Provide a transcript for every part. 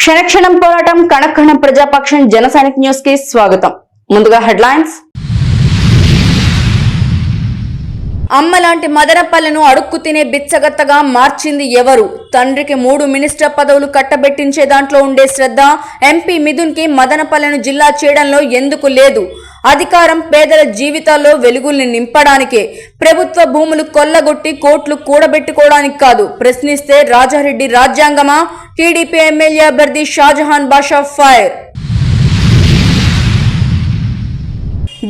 క్షణక్షణం పోరాటం కణకణ ప్రజాపక్షం జనసైనిక్ న్యూస్ కి స్వాగతం. ముందుగా హెడ్లైన్స్. అమ్మలాంటి మదనపల్లెను అడుక్కు తినే బిచ్చగత్తగా మార్చింది ఎవరు? తండ్రికి 3 మినిస్టర్ పదవులు కట్టబెట్టించే దాంట్లో ఉండే శ్రద్ధ ఎంపీ మిథున్ కి మదనపల్లెను జిల్లా చేయడంలో ఎందుకు లేదు? అధికారం పేదల జీవితాల్లో వెలుగుల్ని నింపడానికే. ప్రభుత్వ భూములు కొల్లగొట్టి కోట్లు కూడబెట్టుకోవడానికి కాదు. ప్రశ్నిస్తే రాజారెడ్డి రాజ్యాంగమా? టీడీపీ ఎమ్మెల్యే అభ్యర్థి షాజహాన్ బాషా ఫైర్.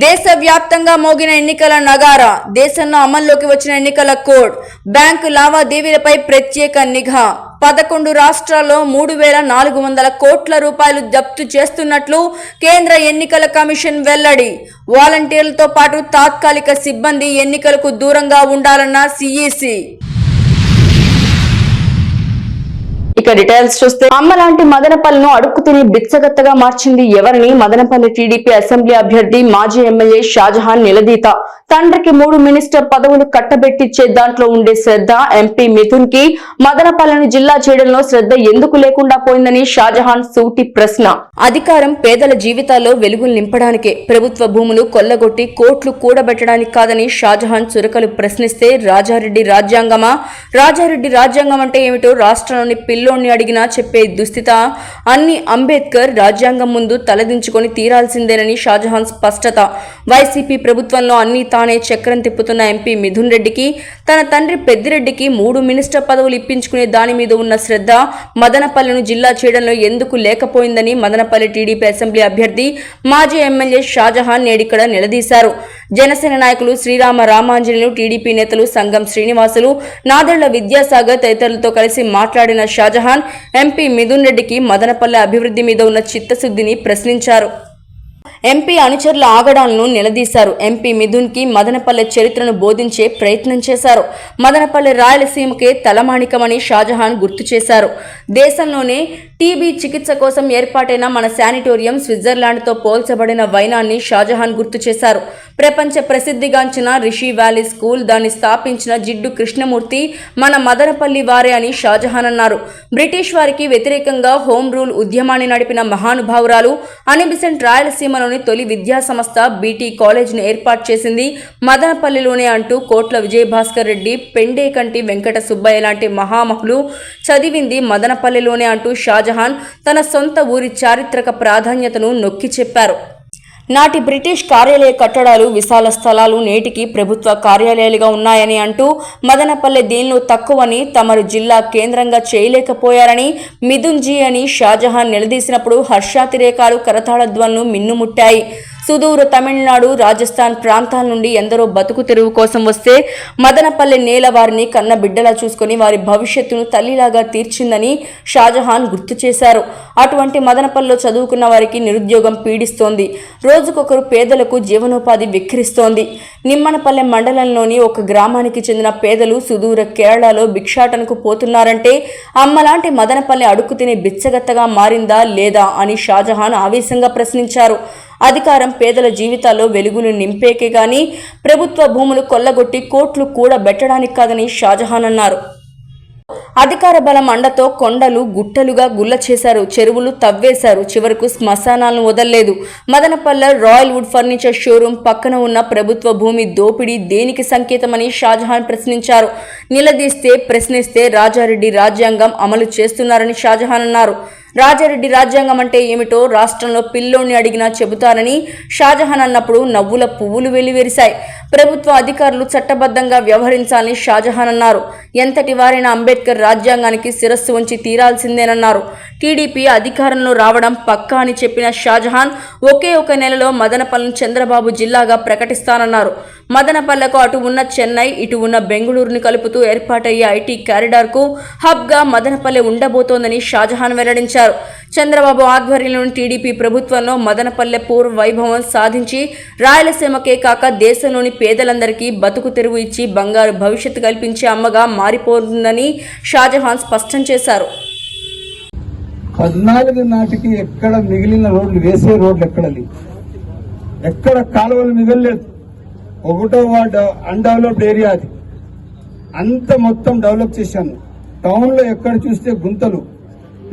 దేశవ్యాప్తంగా మోగిన ఎన్నికల నగారా. దేశంలో అమల్లోకి వచ్చిన ఎన్నికల కోడ్. బ్యాంకు లావాదేవీలపై ప్రత్యేక నిఘా. 11 రాష్ట్రాల్లో 3,400 కోట్ల రూపాయలు జప్తు చేస్తున్నట్లు కేంద్ర ఎన్నికల కమిషన్ వెల్లడి. వాలంటీర్లతో పాటు తాత్కాలిక సిబ్బంది ఎన్నికలకు దూరంగా ఉండాలన్న సిఈసి. ఇక డీటెయిల్స్ చూస్తే, అమ్మలాంటి మదనపల్లెను అడుక్కు తిని బిచ్చగత్తగా మార్చింది ఎవరిని మదనపల్లె టీడీపీ అసెంబ్లీ అభ్యర్థి మాజీ ఎమ్మెల్యే షాజహాన్ నిలదీత. తండ్రికి 3 మినిస్టర్ పదవులు కట్టబెట్టించే దాంట్లో ఉండే శ్రద్ధ ఎంపీ మిథున్ కి మదనపల్లెను జిల్లా చేయడంలో శ్రద్ధ ఎందుకు లేకుండా పోయిందని షాజహాన్ సూటి ప్రశ్న. అధికారం పేదల జీవితాల్లో వెలుగులు నింపడానికే. ప్రభుత్వ భూములు కొల్లగొట్టి కోట్లు కూడబెట్టడానికి కాదని షాజహాన్ చురకలు ప్రశ్నిస్తే రాజారెడ్డి రాజ్యాంగమా? రాజారెడ్డి రాజ్యాంగం అంటే ఏమిటో రాష్ట్రంలోని పిల్లోని అడిగినా చెప్పే దుస్థిత. అన్ని అంబేద్కర్ రాజ్యాంగం ముందు తలదించుకొని తీరాల్సిందేనని షాజహాన్ స్పష్టత. వైసీపీ ప్రభుత్వంలో అన్ని తానే చక్రం తిప్పుతున్న ఎంపీ మిథున్ రెడ్డికి తన తండ్రి పెద్దిరెడ్డికి 3 మినిస్టర్ పదవులు ఇప్పించుకునే దాని మీద ఉన్న శ్రద్ధ మదనపల్లెను జిల్లా చేయడంలో ఎందుకు లేకపోయిందని మదనపల్లె టీడీపీ అసెంబ్లీ అభ్యర్థి మాజీ ఎమ్మెల్యే షాజహాన్ నేడిక్కడ నిలదీశారు. జనసేన నాయకులు శ్రీరామ రామాంజనేయులు, టీడీపీ నేతలు సంగం శ్రీనివాసులు, నాదెళ్ల విద్యాసాగర్ తదితరులతో కలిసి మాట్లాడిన షాజహాన్ ఎంపీ మిథున్ రెడ్డికి మదనపల్లె అభివృద్ధి మీద ఉన్న చిత్తశుద్ధిని ప్రశ్నించారు. ఎంపీ అనుచరుల ఆగడాలను నిలదీశారు. ఎంపీ మిథున్ కి మదనపల్లె చరిత్రను బోధించే ప్రయత్నం చేశారు. మదనపల్లె రాయలసీమకే తలమాణికమని షాజహాన్ గుర్తు చేశారు. దేశంలోనే టీబీ చికిత్స కోసం ఏర్పాటైన మన శానిటోరియం స్విట్జర్లాండ్తో పోల్చబడిన వైనాన్ని షాజహాన్ గుర్తు చేశారు. ప్రపంచ ప్రసిద్ధిగాంచిన రిషి వ్యాలీ స్కూల్, దాన్ని స్థాపించిన జిడ్డు కృష్ణమూర్తి మన మదనపల్లి వారే అని షాజహాన్ అన్నారు. బ్రిటిష్ వారికి వ్యతిరేకంగా హోమ్ రూల్ ఉద్యమాన్ని నడిపిన మహానుభావురాలు అనిబిసెంట్ రాయలసీమలోని తొలి విద్యా సంస్థ బీటీ కాలేజ్ను ఏర్పాటు చేసింది మదనపల్లిలోనే అంటూ కోట్ల విజయభాస్కర్ రెడ్డి, పెండేకంటి వెంకట సుబ్బయ్య లాంటి మహామహులు చదివింది మదనపల్లిలోనే అంటూ షాజహాన్ తన సొంత ఊరి చారిత్రక ప్రాధాన్యతను నొక్కి చెప్పారు. నాటి బ్రిటిష్ కార్యాలయ కట్టడాలు, విశాల స్థలాలు నేటికి ప్రభుత్వ కార్యాలయాలుగా ఉన్నాయని అంటూ మదనపల్లె దీనిలో తక్కువని, తమరు జిల్లా కేంద్రంగా చేయలేకపోయారని మిథున్ జీ అని షాజహాన్ నిలదీసినప్పుడు హర్షాతిరేకాలు, కరతాళధ్వనులు మిన్నుముట్టాయి. సుదూర తమిళనాడు, రాజస్థాన్ ప్రాంతాల నుండి ఎందరో బతుకు తెరువు కోసం వస్తే మదనపల్లె నేల వారిని కన్న బిడ్డలా చూసుకుని వారి భవిష్యత్తును తల్లిలాగా తీర్చిందని షాజహాన్ గుర్తు చేశారు. అటువంటి మదనపల్లెలో చదువుకున్న వారికి నిరుద్యోగం పీడిస్తోంది. రోజుకొకరు పేదలకు జీవనోపాధి విక్రిస్తోంది. నిమ్మనపల్లె మండలంలోని ఒక గ్రామానికి చెందిన పేదలు సుదూర కేరళలో భిక్షాటనకు పోతున్నారంటే అమ్మలాంటి మదనపల్లె అడుక్కు తినే బిచ్చగత్తగా మారిందా లేదా అని షాజహాన్ ఆవేశంగా ప్రశ్నించారు. అధికారం పేదల జీవితాల్లో వెలుగులు నింపేకే గాని ప్రభుత్వ భూములు కొల్లగొట్టి కోట్లు కూడబెట్టడానికి కాదని షాజహాన్ అన్నారు. అధికార బలం అండతో కొండలు గుట్టలుగా గుల్ల చేశారు, చెరువులు తవ్వేశారు, చివరకు శ్మశానాలను వదల్లేదు. Madanapalle royal wood furniture showroom పక్కన ఉన్న ప్రభుత్వ భూమి దోపిడీ దేనికి సంకేతమని షాజహాన్ ప్రశ్నించారు. నిలదీస్తే ప్రశ్నిస్తే రాజారెడ్డి రాజ్యాంగం అమలు చేస్తున్నారని షాజహాన్ అన్నారు. రాజారెడ్డి రాజ్యాంగం అంటే ఏమిటో రాష్ట్రంలో పిల్లోని అడిగినా చెబుతారని షాజహాన్ అన్నప్పుడు నవ్వుల పువ్వులు వెలివేశాయి. ప్రభుత్వ అధికారులు చట్టబద్ధంగా వ్యవహరించాలని షాజహాన్ అన్నారు. ఎంతటి వారైనా అంబేద్కర్ రాజ్యాంగానికి శిరస్సు వంచి తీరాల్సిందేనన్నారు. టీడీపీ అధికారంలో రావడం పక్కా అని చెప్పిన షాజహాన్ ఒకే ఒక నెలలో మదనపల్లెను చంద్రబాబు జిల్లాగా ప్రకటిస్తానన్నారు. మదనపల్లెకు అటు ఉన్న చెన్నై, ఇటు ఉన్న బెంగళూరుని కలుపుతూ ఏర్పాటయ్యే ఐటీ కారిడార్కు హబ్గా మదనపల్లె ఉండబోతోందని షాజహాన్ వెల్లడించారు. చంద్రబాబు ఆధ్వర్యంలోని టీడీపీ ప్రభుత్వంలో మదనపల్లె పూర్వ వైభవం సాధించి రాయలసీమకే కాక దేశంలోని పేదలందరికీ బతుకు తెరువు ఇచ్చి బంగారు భవిష్యత్తు కల్పించే అమ్మగా మారిపోతుందని షాజహాన్ స్పష్టం చేశారు. 14 నాటికి ఎక్కడ మిగిలిన రోడ్లు, వేసే రోడ్లు ఎక్కడ కాలువలు మిగలలేదు. 1వ వార్డు అన్డెవలప్డ్ ఏరియా, అది అంత మొత్తం డెవలప్ చేశాను. టౌన్ లో ఎక్కడ చూస్తే గుంతలు,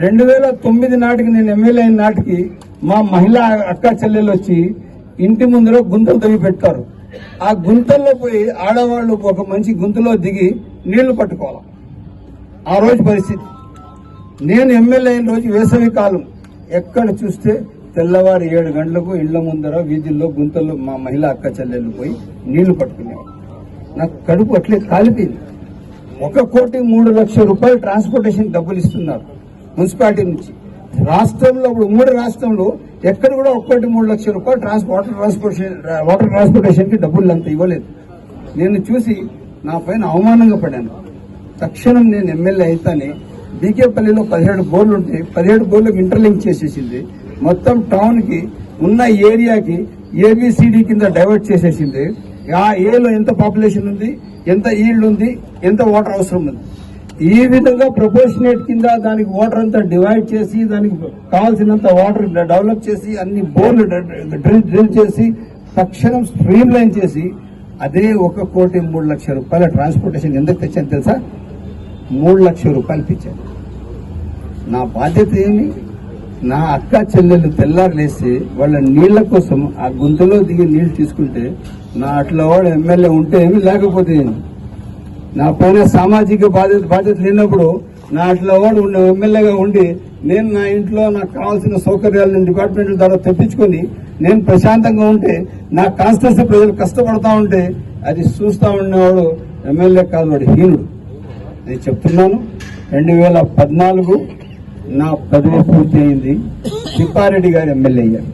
2009 నాటికి నేను ఎమ్మెల్యే అయిన నాటికి మా మహిళా అక్క చెల్లెలు వచ్చి ఇంటి ముందర గుంతలు తవ్వి పెట్టారు. ఆ గుంతల్లో పోయి ఆడవాళ్లు ఒక మంచి గుంతలో దిగి నీళ్లు పట్టుకోవాలి. ఆ రోజు పరిస్థితి. నేను ఎమ్మెల్యే అయిన రోజు వేసవి కాలం, ఎక్కడ చూస్తే తెల్లవారు 7 గంటలకు ఇళ్ల ముందర వీధుల్లో గుంతల్లో మా మహిళా అక్క చెల్లెళ్ళు పోయి నీళ్లు పట్టుకునేవారు. నాకు కడుపు అట్లే కాలిపోయింది. 1,03,00,000 రూపాయలు ట్రాన్స్పోర్టేషన్ డబ్బులు ఇస్తున్నారు మున్సిపాలిటీ నుంచి. రాష్ట్రంలో ఇప్పుడు ఉమ్మడి రాష్ట్రంలో ఎక్కడ కూడా 1,03,00,000 రూపాయలు వాటర్ ట్రాన్స్పోర్టేషన్ కి డబ్బులు అంత ఇవ్వలేదు. నేను చూసి నా పైన అవమానంగా పడాను. తక్షణం నేను ఎమ్మెల్యే అయితేనే బీకేపల్లిలో 17 బోర్లు ఉంటే 17 బోర్లకు ఇంటర్లింక్ చేసేసింది. మొత్తం టౌన్ కి ఉన్న ఏరియాకి ఏబిసిడి కింద డైవర్ట్ చేసేసింది. ఆ ఏలో ఎంత పాపులేషన్ ఉంది, ఎంత ఈల్డ్ ఉంది, ఎంత వాటర్ అవసరం ఉంది, ఈ విధంగా ప్రపోర్షనేట్ కింద దానికి వాటర్ అంతా డివైడ్ చేసి దానికి కావాల్సినంత వాటర్ డెవలప్ చేసి అన్ని బోర్లు డ్రిల్ చేసి తక్షణం స్ట్రీమ్ లైన్ చేసి అదే 1,03,00,000 రూపాయల ట్రాన్స్పోర్టేషన్ ఎందుకు తెచ్చాను తెలుసా? 3,00,000 రూపాయలు తెచ్చాను. నా బాధ్యత ఏమి? నా అక్క చెల్లెలు తెల్లారు లేసి వాళ్ళ నీళ్ల కోసం ఆ గుంతలో దిగి నీళ్లు తీసుకుంటే నా అట్లా వాడు ఎమ్మెల్యే ఉంటే ఏమి, లేకపోతే ఏమి. నా పైన సామాజిక బాధ్యత లేనప్పుడు నా అట్లా వాడు ఎమ్మెల్యేగా ఉండి నేను నా ఇంట్లో నాకు కావాల్సిన సౌకర్యాలను డిపార్ట్మెంట్ల ద్వారా తెప్పించుకొని నేను ప్రశాంతంగా ఉంటే, నా కాన్స్టిట్యూన్సీ ప్రజలు కష్టపడతా ఉంటే అది చూస్తా ఉండేవాడు ఎమ్మెల్యే కాదు, వాడు హీనుడు. నేను చెప్తున్నాను. 2014 నా పదవి పూర్తి అయింది. తిప్పారెడ్డి గారు ఎమ్మెల్యే అయ్యారు.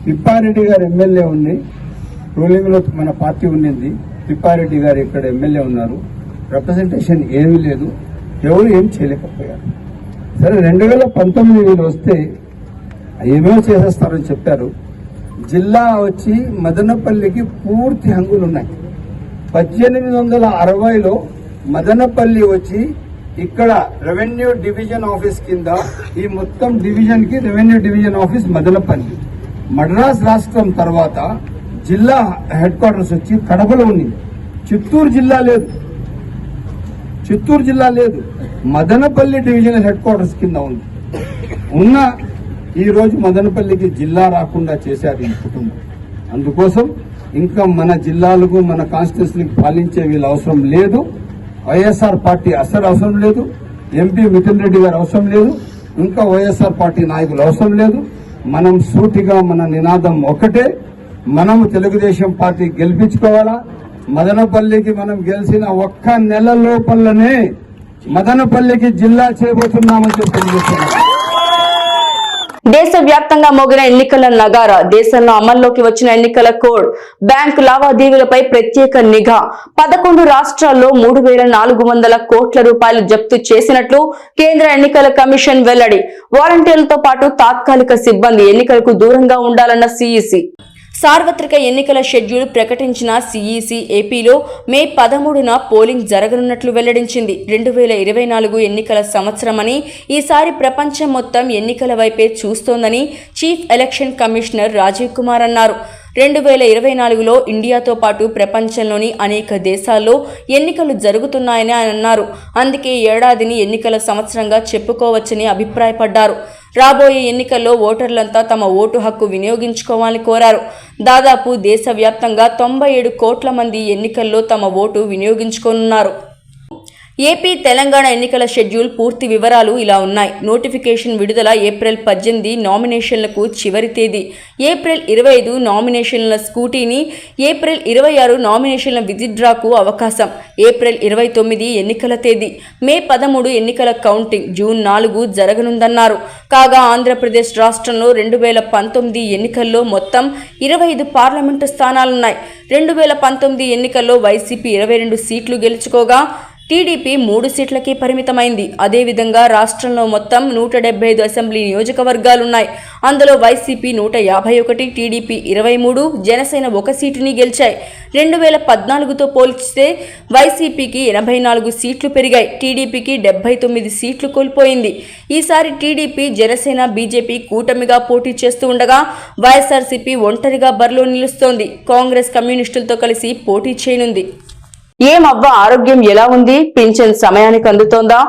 తిప్పారెడ్డి గారు ఎమ్మెల్యే ఉంది, రూలింగ్ లో మన పార్టీ ఉండింది. తిప్పారెడ్డి గారు ఇక్కడ ఎమ్మెల్యే ఉన్నారు. రిప్రజెంటేషన్ ఏమీ లేదు, ఎవరు ఏం చేయలేకపోయారు. సరే 2019 వస్తే ఏమేమో చేసేస్తారని చెప్పారు. జిల్లా వచ్చి మదనపల్లికి పూర్తి హంగులు ఉన్నాయి. 1860లో మదనపల్లి వచ్చి ఇక్కడ రెవెన్యూ డివిజన్ ఆఫీస్ కింద, ఈ మొత్తం డివిజన్ కి revenue division office Madanapalle. Madras రాష్ట్రం తర్వాత జిల్లా హెడ్ క్వార్టర్స్ వచ్చి కడపలో ఉంది. చిత్తూరు జిల్లా లేదు, మదనపల్లి డివిజన్ హెడ్ క్వార్టర్స్ కింద ఉంది. ఈ రోజు మదనపల్లికి జిల్లా రాకుండా చేశారు ఈ కుటుంబం. అందుకోసం ఇంకా మన జిల్లాలకు మన కాన్స్టిట్యూన్సీకి పాలించే వీళ్ళు అవసరం లేదు. వైఎస్ఆర్ పార్టీ అసలు అవసరం లేదు. ఎంపీ మిథున్ రెడ్డి గారు అవసరం లేదు. ఇంకా వైఎస్ఆర్ పార్టీ నాయకులు అవసరం లేదు. మనం సూటిగా మన నినాదం ఒకటే, మనం తెలుగుదేశం పార్టీ గెలిపించుకోవాలా. మదనపల్లికి మనం గెలిచిన 1 నెల లోపలనే మదనపల్లికి జిల్లా చేయబోతున్నామని తెలియజేస్తున్నాం. దేశవ్యాప్తంగా మోగిన ఎన్నికల నగారా, దేశంలో అమల్లోకి వచ్చిన ఎన్నికల కోడ్, బ్యాంకు లావాదేవీలపై ప్రత్యేక నిఘా, 11 రాష్ట్రాల్లో 3,400 కోట్ల రూపాయలు జప్తు చేసినట్లు కేంద్ర ఎన్నికల కమిషన్ వెల్లడి. వాలంటీర్లతో పాటు తాత్కాలిక సిబ్బంది ఎన్నికలకు దూరంగా ఉండాలన్న సిఇసి. సార్వత్రిక ఎన్నికల షెడ్యూల్ ప్రకటించిన సిఇసి ఏపీలో మే 13న పోలింగ్ జరగనున్నట్లు వెల్లడించింది. 2024 ఎన్నికల సంవత్సరమని, ఈసారి ప్రపంచం మొత్తం ఎన్నికల వైపే చూస్తోందని chief election commissioner Rajiv Kumar అన్నారు. 2024లో ఇండియాతో పాటు ప్రపంచంలోని అనేక దేశాల్లో ఎన్నికలు జరుగుతున్నాయని ఆయన అన్నారు. అందుకే ఏడాదిని ఎన్నికల సంవత్సరంగా చెప్పుకోవచ్చని అభిప్రాయపడ్డారు. రాబోయే ఎన్నికల్లో ఓటర్లంతా తమ ఓటు హక్కు వినియోగించుకోవాలని కోరారు. దాదాపు దేశవ్యాప్తంగా 97 కోట్ల మంది ఎన్నికల్లో తమ ఓటు వినియోగించుకోనున్నారు. ఏపీ, తెలంగాణ ఎన్నికల షెడ్యూల్ పూర్తి వివరాలు ఇలా ఉన్నాయి. నోటిఫికేషన్ విడుదల ఏప్రిల్ 18 నామినేషన్లకు చివరి తేదీ. ఏప్రిల్ 25 నామినేషన్ల స్కూటీని, ఏప్రిల్ 26 నామినేషన్ల విత్డ్రాకు అవకాశం. ఏప్రిల్ 29 ఎన్నికల తేదీ. మే 13 ఎన్నికల కౌంటింగ్. జూన్ 4 జరగనుందన్నారు. కాగా ఆంధ్రప్రదేశ్ రాష్ట్రంలో 2019 ఎన్నికల్లో మొత్తం 25 పార్లమెంటు స్థానాలున్నాయి. 2019 ఎన్నికల్లో వైసీపీ 22 సీట్లు గెలుచుకోగా టీడీపీ 3 సీట్లకే పరిమితమైంది. అదేవిధంగా రాష్ట్రంలో మొత్తం 175 అసెంబ్లీ నియోజకవర్గాలున్నాయి. అందులో వైసీపీ 151, టీడీపీ 23, జనసేన 1 సీటుని గెలిచాయి. 2014తో పోల్చితే వైసీపీకి 84 సీట్లు పెరిగాయి. టీడీపీకి 79 సీట్లు కోల్పోయింది. ఈసారి టీడీపీ, జనసేన, బీజేపీ కూటమిగా పోటీ చేస్తూ ఉండగా వైఎస్ఆర్సీపీ ఒంటరిగా బరిలో నిలుస్తోంది. కాంగ్రెస్ కమ్యూనిస్టులతో కలిసి పోటీ చేయనుంది. ఏమవ్వ, ఆరోగ్యం ఎలా ఉంది? పింఛన్ సమయానికి అందుతోందా?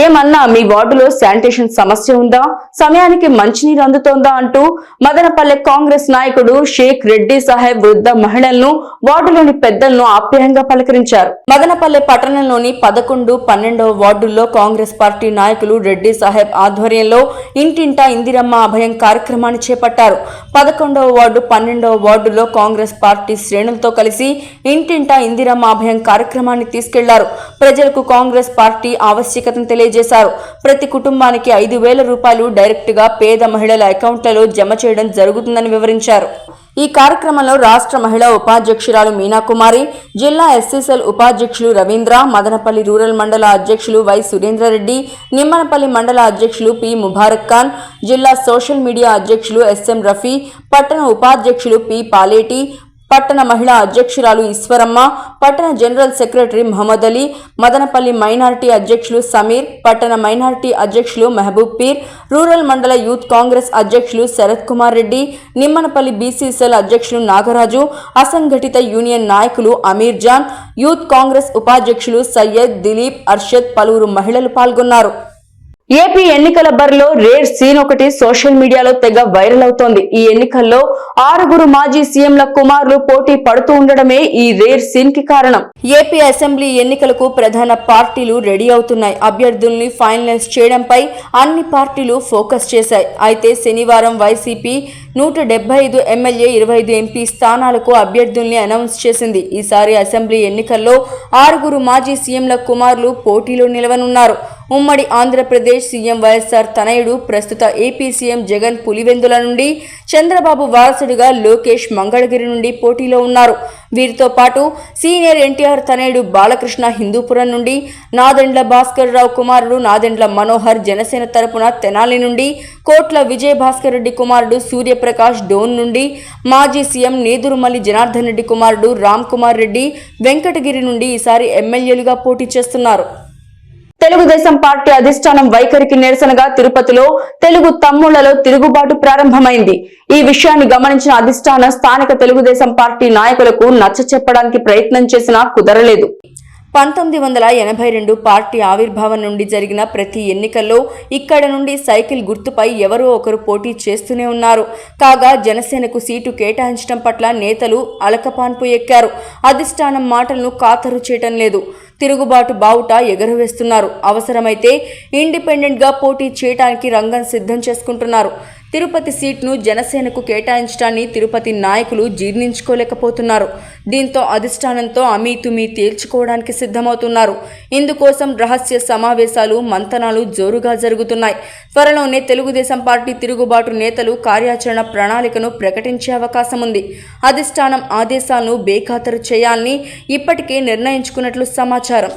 ఏమన్నా మీ వార్డులో శానిటేషన్ సమస్య ఉందా, సమయానికి మంచినీరు అందుతోందా అంటూ మదనపల్లె కాంగ్రెస్ నాయకుడు షేక్ రెడ్డి సాహెబ్ వృద్ధ మహిళలను, వార్డులోని పెద్దలను ఆప్యాయంగా పలకరించారు. మదనపల్లె పట్టణంలోని 11, 12వ వార్డుల్లో కాంగ్రెస్ పార్టీ నాయకులు రెడ్డి సాహెబ్ ఆధ్వర్యంలో ఇంటింటా ఇందిరమ్మ అభయం కార్యక్రమాన్ని చేపట్టారు. 11వ వార్డు, 12వ వార్డులో కాంగ్రెస్ పార్టీ శ్రేణులతో కలిసి ఇంటింటా ఇందిరమ్మ అభయం కార్యక్రమాన్ని తీసుకెళ్లారు. ప్రజలకు కాంగ్రెస్ పార్టీ ఆవశ్యకతను తెలియజేశారు. ప్రతి కుటుంబానికి 5,000 రూపాయలు డైరెక్ట్ గా పేద మహిళల అకౌంట్లలో జమ చేయడం జరుగుతుందని వివరించారు. ఈ కార్యక్రమంలో రాష్ట్ర మహిళా ఉపాధ్యక్షురాలు మీనాకుమారి, జిల్లా ఎస్సీసెల్ ఉపాధ్యక్షులు రవీంద్ర, మదనపల్లి రూరల్ మండల అధ్యక్షులు వై సురేంద్రరెడ్డి, నిమ్మనపల్లి మండల అధ్యక్షులు పి ముబారక్ ఖాన్, జిల్లా సోషల్ మీడియా అధ్యక్షులు ఎస్ఎం రఫీ, పట్టణ ఉపాధ్యక్షులు పి పాలేటి, పట్టణ మహిళా అధ్యక్షురాలు ఈశ్వరమ్మ, పట్టణ general secretary Mohammed Ali, Madanapalle minority అధ్యక్షులు సమీర్, పట్టణ మైనారిటీ అధ్యక్షులు మహబూబ్ పీర్, రూరల్ మండల యూత్ కాంగ్రెస్ అధ్యక్షులు శరత్ కుమార్ రెడ్డి, నిమ్మనపల్లి బీసీసీఎల్ అధ్యక్షులు నాగరాజు, అసంఘటిత యూనియన్ నాయకులు అమీర్ జాన్, యూత్ కాంగ్రెస్ ఉపాధ్యక్షులు సయ్యద్, దిలీప్, అర్షద్, పలువురు మహిళలు పాల్గొన్నారు. ఏపీ ఎన్నికల బరిలో రేర్ సీన్ ఒకటి సోషల్ మీడియాలో తెగ వైరల్ అవుతోంది. ఈ ఎన్నికల్లో 6 మాజీ సీఎంల కుమారులు పోటీ పడుతూ ఉండడమే ఈ రేర్ సీన్ కి కారణం. ఏపీ అసెంబ్లీ ఎన్నికలకు ప్రధాన పార్టీలు రెడీ అవుతున్నాయి. అభ్యర్థుల్ని ఫైనలైజ్ చేయడంపై అన్ని పార్టీలు ఫోకస్ చేశాయి. అయితే శనివారం వైసీపీ 175 ఎమ్మెల్యే, 25 ఎంపీ స్థానాలకు అభ్యర్థుల్ని అనౌన్స్ చేసింది. ఈసారి అసెంబ్లీ ఎన్నికల్లో 6 మాజీ సీఎంల కుమారులు పోటీలో నిలవనున్నారు. ఉమ్మడి ఆంధ్రప్రదేశ్ సీఎం వైఎస్ఆర్ తనయుడు, ప్రస్తుత ఏపీ సీఎం జగన్ పులివెందుల నుండి, చంద్రబాబు వారసుడిగా లోకేష్ మంగళగిరి నుండి పోటీలో ఉన్నారు. వీరితో పాటు సీనియర్ ఎన్టీఆర్ తనయుడు బాలకృష్ణ హిందూపురం నుండి, నాదెండ్ల భాస్కర్ రావు కుమారుడు నాదెండ్ల మనోహర్ జనసేన తరపున తెనాలి నుండి, కోట్ల విజయ భాస్కర్ రెడ్డి కుమారుడు సూర్యప్రకాష్ డోన్ నుండి, మాజీ సీఎం నేదురుమల్లి జనార్దన్ రెడ్డి కుమారుడు రామ్ కుమార్ రెడ్డి వెంకటగిరి నుండి ఈసారి ఎమ్మెల్యేలుగా పోటీ చేస్తున్నారు. తెలుగుదేశం పార్టీ అధిష్టానం వైఖరికి నిరసనగా తిరుపతిలో తెలుగు తమ్ముళ్లలో తిరుగుబాటు ప్రారంభమైంది. ఈ విషయాన్ని గమనించిన అధిష్టానం స్థానిక తెలుగుదేశం పార్టీ నాయకులకు నచ్చచెప్పడానికి ప్రయత్నం చేసినా కుదరలేదు. 1982 పార్టీ ఆవిర్భావం నుండి జరిగిన ప్రతి ఎన్నికల్లో ఇక్కడ నుండి సైకిల్ గుర్తుపై ఎవరో ఒకరు పోటీ చేస్తూనే ఉన్నారు. కాగా జనసేనకు సీటు కేటాయించడం పట్ల నేతలు అలకపాన్పు ఎక్కారు. అధిష్టానం మాటలను ఖాతరు చేయటం లేదు. తిరుగుబాటు బావుట ఎగరవేస్తున్నారు. అవసరమైతే ఇండిపెండెంట్ గా పోటీ చేయడానికి రంగం సిద్ధం చేసుకుంటున్నారు. తిరుపతి సీట్ను జనసేనకు కేటాయించడాన్ని తిరుపతి నాయకులు జీర్ణించుకోలేకపోతున్నారు. దీంతో అధిష్టానంతో అమీతుమీ తేల్చుకోవడానికి సిద్ధమవుతున్నారు. ఇందుకోసం రహస్య సమావేశాలు, మంతనాలు జోరుగా జరుగుతున్నాయి. త్వరలోనే తెలుగుదేశం పార్టీ తిరుగుబాటు నేతలు కార్యాచరణ ప్రణాళికను ప్రకటించే అవకాశం ఉంది. అధిష్టానం ఆదేశాలను బేఖాతరు చేయాలని ఇప్పటికే నిర్ణయించుకున్నట్లు సమాచారం.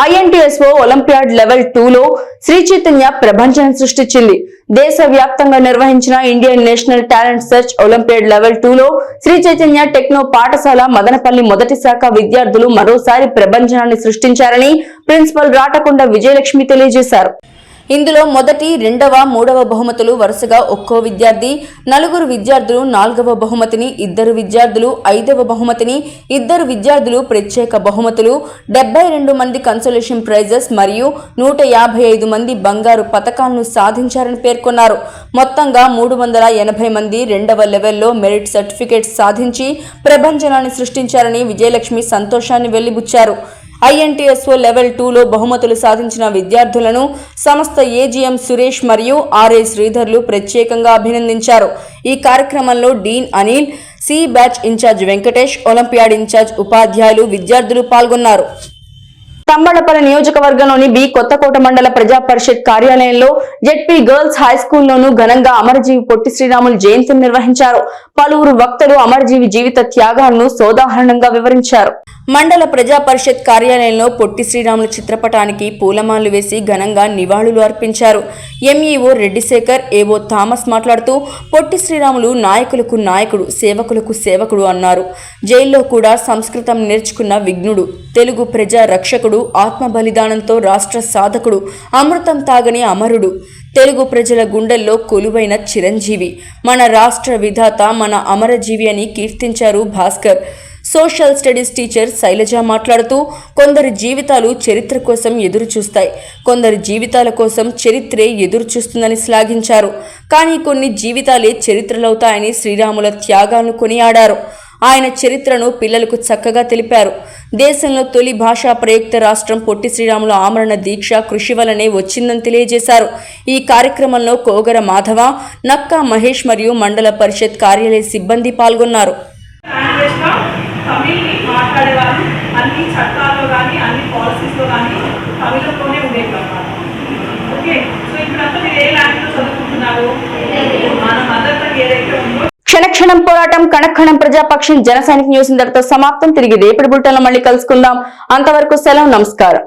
INTSO ఒలింపియాడ్ లెవెల్ 2లో శ్రీ చైతన్య ప్రభంజనం సృష్టించింది. దేశవ్యాప్తంగా నిర్వహించిన Indian national talent search olympiad level 2లో శ్రీ చైతన్య టెక్నో పాఠశాల మదనపల్లి మొదటి శాఖ విద్యార్థులు మరోసారి ప్రభంజనాన్ని సృష్టించారని ప్రిన్సిపల్ రాటకొండ విజయలక్ష్మి తెలియజేశారు. ఇందులో మొదటి, 2వ, 3వ బహుమతులు వరుసగా ఒక్కో విద్యార్థి, 4 విద్యార్థులు 4వ బహుమతిని, 2 విద్యార్థులు 5వ బహుమతిని, 2 విద్యార్థులు ప్రత్యేక బహుమతులు, 72 మంది కన్సోలేషన్ ప్రైజెస్ మరియు 155 మంది బంగారు పతకాలను సాధించారని పేర్కొన్నారు. మొత్తంగా 380 మంది 2వ లెవెల్లో మెరిట్ సర్టిఫికేట్స్ సాధించి ప్రభంజనాన్ని సృష్టించారని విజయలక్ష్మి సంతోషాన్ని వెళ్లిబుచ్చారు. INTSO లెవెల్ 2లో బహుమతులు సాధించిన విద్యార్థులను సంస్థ AGM సురేష్ మరియు RA శ్రీధర్లు ప్రత్యేకంగా అభినందించారు. ఈ కార్యక్రమంలో dean Anil, C batch incharge Venkatesh, Olympiad incharge ఉపాధ్యాయులు, విద్యార్థులు పాల్గొన్నారు. తంబళపల్లి నియోజకవర్గంలోని బి కొత్తకోట మండల ప్రజా పరిషత్ కార్యాలయంలో జెడ్పీ గర్ల్స్ హై స్కూల్లోనూ ఘనంగా అమరజీవి పొట్టి శ్రీరాములు జయంతిని నిర్వహించారు. పలువురు వక్తలు అమరజీవి జీవిత త్యాగాలను సోదాహరణంగా వివరించారు. మండల ప్రజా పరిషత్ కార్యాలయంలో పొట్టి శ్రీరాములు చిత్రపటానికి పూలమాలలు వేసి ఘనంగా నివాళులు అర్పించారు. ఎంఈఓ రెడ్డిశేఖర్, ఏవో థామస్ మాట్లాడుతూ పొట్టి శ్రీరాములు నాయకులకు నాయకుడు, సేవకులకు సేవకుడు అన్నారు. జైల్లో కూడా సంస్కృతం నేర్చుకున్న విఘ్నుడు, తెలుగు ప్రజా రక్షకుడు, ఆత్మ బలిదానంతో రాష్ట్ర సాధకుడు, అమృతం తాగని అమరుడు, తెలుగు ప్రజల గుండెల్లో కొలువైన చిరంజీవి, మన రాష్ట్ర విధాత, మన అమరజీవి అని కీర్తించారు Bhaskar. Social studies teacher Shailaja మాట్లాడుతూ కొందరి జీవితాలు చరిత్ర కోసం ఎదురు చూస్తాయి, కొందరి జీవితాల కోసం చరిత్రే ఎదురు చూస్తుందని శ్లాఘించారు. కానీ కొన్ని జీవితాలే చరిత్రలవుతాయని శ్రీరాముల త్యాగాలను కొనియాడారు. ఆయన చరిత్రను పిల్లలకు చక్కగా తెలిపారు. దేశంలో తొలి భాషా ప్రయుక్త రాష్ట్రం పొట్టి శ్రీరాముల ఆమరణ దీక్ష కృషి వలనే వచ్చిందని తెలియజేశారు. ఈ కార్యక్రమంలో కోగర మాధవ, నక్కా మహేష్ మరియు మండల పరిషత్ కార్యాలయ సిబ్బంది పాల్గొన్నారు. అన్ని చట్టాల్లో కానీ అన్ని పాలసీస్లో కానీ తమిళంలోనే ఉండేవి అన్నమాట. ఓకే, సో ఇప్పుడంతా మీరు ఏ లాంగ్వేజ్లో చదువుకుంటున్నారు? మన మదర్ టంగ్ ఏదైతే ఉందో. క్షణక్షణం పోరాటం, కణక్షణం ప్రజాపక్షం. జన సైనిక న్యూస్ ఇంతటితో సమాప్తం. తిరిగి రేపటి బులెటిన్లో మళ్ళీ కలుసుకుందాం. అంతవరకు సెలవు, నమస్కారం.